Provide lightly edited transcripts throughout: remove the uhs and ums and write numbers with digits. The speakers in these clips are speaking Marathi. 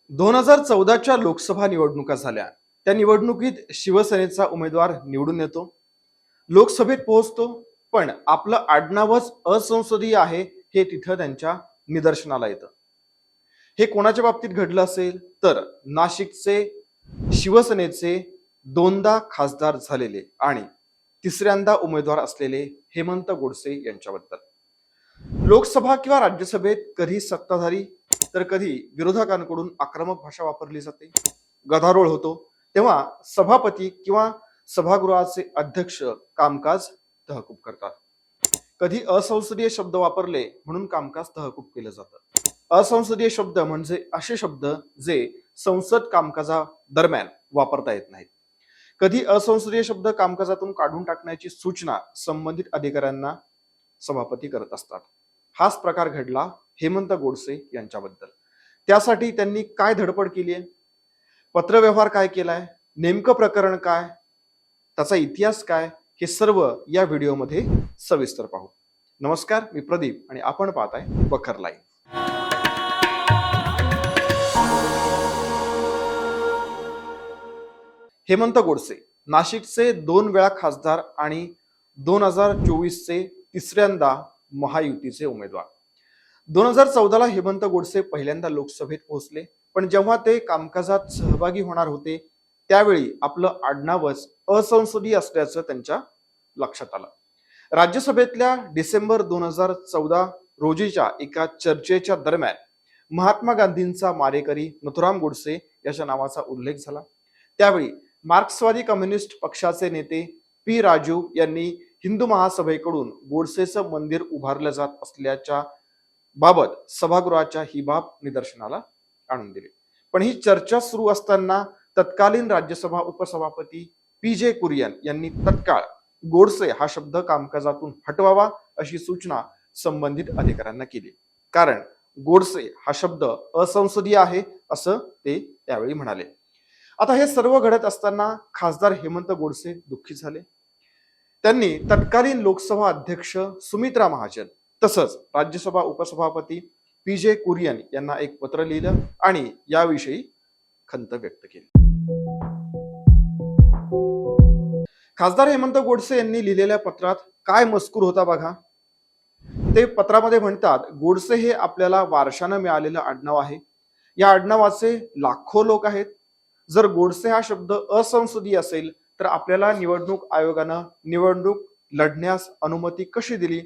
2014च्या लोकसभा निवडणुका झाल्या. त्या निवडणुकीत शिवसेनेचा उमेदवार निवडून येतो, लोकसभेत पोहोचतो. पण आपलं आडनावच असंसदीय आहे हे तिथं त्यांच्या निदर्शनाला येतं. हे कोणाच्या बाबतीत घडलं असेल तर नाशिकचे शिवसेनेचे दोनदा खासदार झालेले आणि तिसऱ्यांदा उमेदवार असलेले हेमंत गोडसे यांच्याबद्दल. लोकसभा किंवा राज्यसभेत कधी सत्ताधारी तर कधी विरोधकांकडून आक्रमक भाषा वापरली जाते, गदारोळ होतो. तेव्हा सभापती किंवा सभागृहाचे अध्यक्ष कामकाज तहकूब करतात. कधी असंसदीय शब्द वापरले म्हणून कामकाज तहकूब केलं जातं. असंसदीय शब्द म्हणजे असे शब्द जे संसद कामकाजा दरम्यान वापरता येत नाहीत. कधी असंसदीय शब्द कामकाजातून काढून टाकण्याची सूचना संबंधित अधिकाऱ्यांना सभापती करत असतात. हाच प्रकार घडला हेमंत गोडसे यांच्याबद्दल. त्यासाठी त्यांनी काय धडपड केली आहे, पत्रव्यवहार काय केलाय, नेमकं प्रकरण काय, त्याचा इतिहास काय, हे सर्व या व्हिडिओमध्ये सविस्तर पाहू. नमस्कार, मी प्रदीप आणि आपण पाहताय बखर लाईव्ह. हेमंत गोडसे नाशिकचे 2 वेळा खासदार आणि 2024चे तिसऱ्यांदा महायुतीचे उमेदवार. 2014ला हेमंत गोडसे पहिल्यांदा लोकसभेत पोहोचले, पण जेव्हा ते कामकाजात सहभागी होणार होते त्यावेळी आपलं आडनावच असंसदीय असल्याचं त्यांच्या लक्षात आलं. राज्यसभेतल्या डिसेंबर 2014 रोजीच्या एका चर्चेच्या दरम्यान महात्मा गांधींचा मारेकरी नथुराम गोडसे याच्या नावाचा उल्लेख झाला. त्यावेळी मार्क्सवादी कम्युनिस्ट पक्षाचे नेते पी राजू यांनी हिंदू महासभेकडून गोडसेचं मंदिर उभारलं जात असल्याच्या बाबत सभागृहाच्या ही बाब निदर्शनाला आणून दिली. पण ही चर्चा सुरू असताना तत्कालीन राज्यसभा उपसभापती पी.जे. कुरियन यांनी तत्काळ गोडसे हा शब्द कामकाजातून हटवावा अशी सूचना संबंधित अधिकाऱ्यांना केली, कारण गोडसे हा शब्द असंसदीय आहे असं ते त्यावेळी म्हणाले. आता हे सर्व घडत असताना खासदार हेमंत गोडसे दुःखी झाले. त्यांनी तत्कालीन लोकसभा अध्यक्ष सुमित्रा महाजन तसंच राज्यसभा उपसभापती पी.जे. कुरियन यांना एक पत्र लिहिलं आणि याविषयी खंत व्यक्त केली. खासदार हेमंत गोडसे यांनी लिहिलेल्या पत्रात काय मजकूर होता बघा. ते पत्रामध्ये म्हणतात, गोडसे हे आपल्याला वारशानं मिळालेलं आडनाव आहे. या आडनावाचे लाखो लोक आहेत. जर गोडसे हा शब्द असंसदीय असेल तर आपल्याला निवडणूक आयोगानं निवडणूक लढण्यास अनुमती कशी दिली?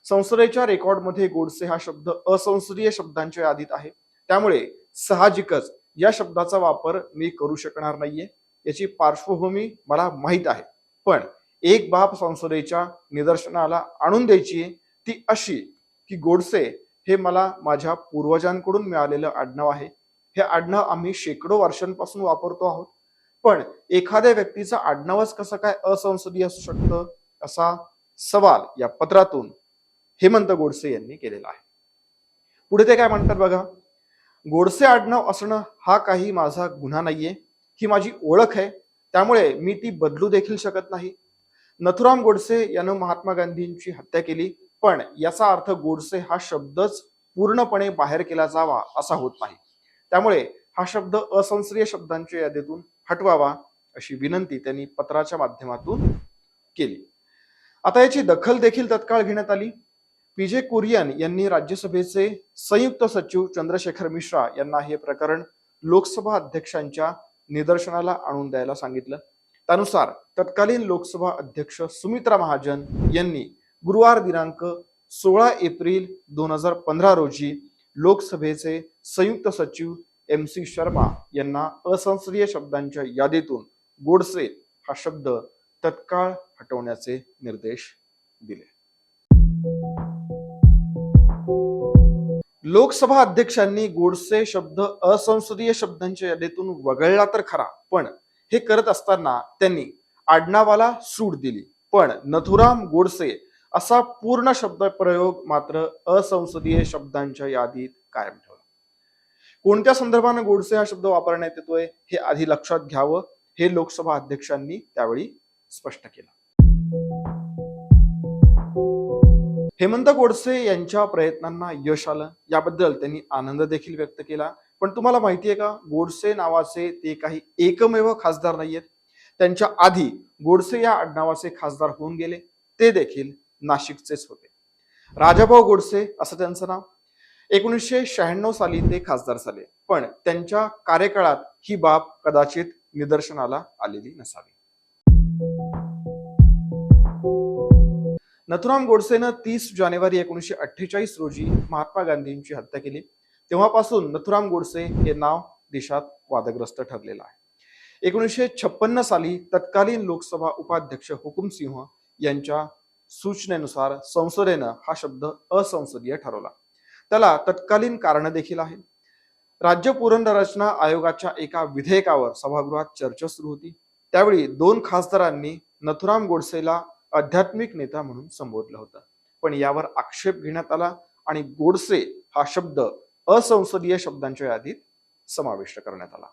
संसदेच्या रेकॉर्डमध्ये गोडसे हा शब्द असंसदीय शब्दांच्या यादीत आहे. त्यामुळे साहजिकच या शब्दाचा वापर मी करू शकणार नाहीये. याची पार्श्वभूमी मला माहीत आहे. पण एक बाब संसदेच्या निदर्शनाला आणून द्यायची, ती अशी की गोडसे हे मला माझ्या पूर्वजांकडून मिळालेलं आडनाव आहे. हे आडनाव आम्ही शेकडो वर्षांपासून वापरतो आहोत. पण एखाद्या व्यक्तीचं आडनावच कसं काय असंसदीय असू शकतं, असा सवाल या पत्रातून हेमंत गोडसे यांनी केलेला आहे. पुढे ते काय म्हणतात बघा. गोडसे आडनाव असणं हा काही माझा गुन्हा नाहीये. ही माझी ओळख आहे, त्यामुळे मी ती बदलू देखील शकत नाही. नथुराम गोडसे यानं महात्मा गांधींची हत्या केली, पण याचा अर्थ गोडसे हा शब्दच पूर्णपणे बाहेर केला जावा असा होत नाही. त्यामुळे हा शब्द असंसदीय शब्दांच्या यादीतून हटवावा अशी विनंती त्यांनी पत्राच्या माध्यमातून केली. आता याची दखल देखील तत्काळ घेण्यात आली. पी.जे. कुरियन यांनी राज्यसभेचे संयुक्त सचिव चंद्रशेखर मिश्रा यांना हे प्रकरण लोकसभा अध्यक्षांच्या निदर्शनाला आणून द्यायला सांगितलं. त्यानुसार तत्कालीन लोकसभा अध्यक्ष सुमित्रा महाजन यांनी गुरुवार दिनांक 16 एप्रिल 2015 रोजी लोकसभेचे संयुक्त सचिव MC शर्मा यांना असंसदीय शब्दांच्या यादीतून गोडसे हा शब्द तत्काळ हटवण्याचे निर्देश दिले. लोकसभा अध्यक्षांनी गोडसे शब्द असंसदीय शब्दांच्या यादीतून वगळला तर खरा, पण हे करत असताना त्यांनी आडनावाला सूट दिली, पण नथुराम गोडसे असा पूर्ण शब्द प्रयोग मात्र असंसदीय शब्दांच्या यादीत कायम ठेवला. कोणत्या संदर्भाने गोडसे हा शब्द वापरण्यात येतोय हे आधी लक्षात घ्यावं, हे लोकसभा अध्यक्षांनी त्यावेळी स्पष्ट केलं. हेमंत गोडसे यांच्या प्रयत्नांना यश आलं, याबद्दल त्यांनी आनंद देखील व्यक्त केला. पण तुम्हाला माहितीये का, गोडसे नावाचे ते काही एकमेव खासदार नाहीयेत. त्यांच्या आधी गोडसे या आडनावाचे खासदार होऊन गेले, ते देखील नाशिकचेच होते. राजाभाऊ गोडसे असं त्यांचं नाव. 1996 साली ते खासदार झाले, पण त्यांच्या कार्यकाळात ही बाब कदाचित निदर्शनाला आलेली नसावी. नथुराम गोडसेनं 30 जानेवारी 1948 रोजी महात्मा गांधींची हत्या केली. तेव्हापासून नथुराम गोडसे हे नाव देशात वादग्रस्त ठरलेलं आहे. 1956 साली तत्कालीन लोकसभा उपाध्यक्ष हुकुमसिंह यांच्या सूचनेनुसार संसदेनं हा शब्द असंसदीय ठरवला. त्याला तत्कालीन कारण देखील आहे. राज्य पुनर्रचना आयोगाच्या एका विधेयकावर सभागृहात चर्चा सुरू होती. त्यावेळी 2 खासदारांनी नथुराम गोडसेला आध्यात्मिक नेता म्हणून संबोधलं होतं, पण यावर आक्षेप घेण्यात आला आणि गोडसे हा शब्द असंसदीय शब्दांच्या यादीत समाविष्ट करण्यात आला.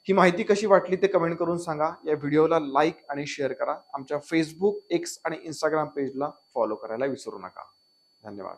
ही माहिती कशी वाटली ते कमेंट करून सांगा. या व्हिडिओला लाईक आणि शेअर करा. आमच्या फेसबुक, एक्स आणि इंस्टाग्राम पेजला फॉलो करायला विसरू नका. धन्यवाद.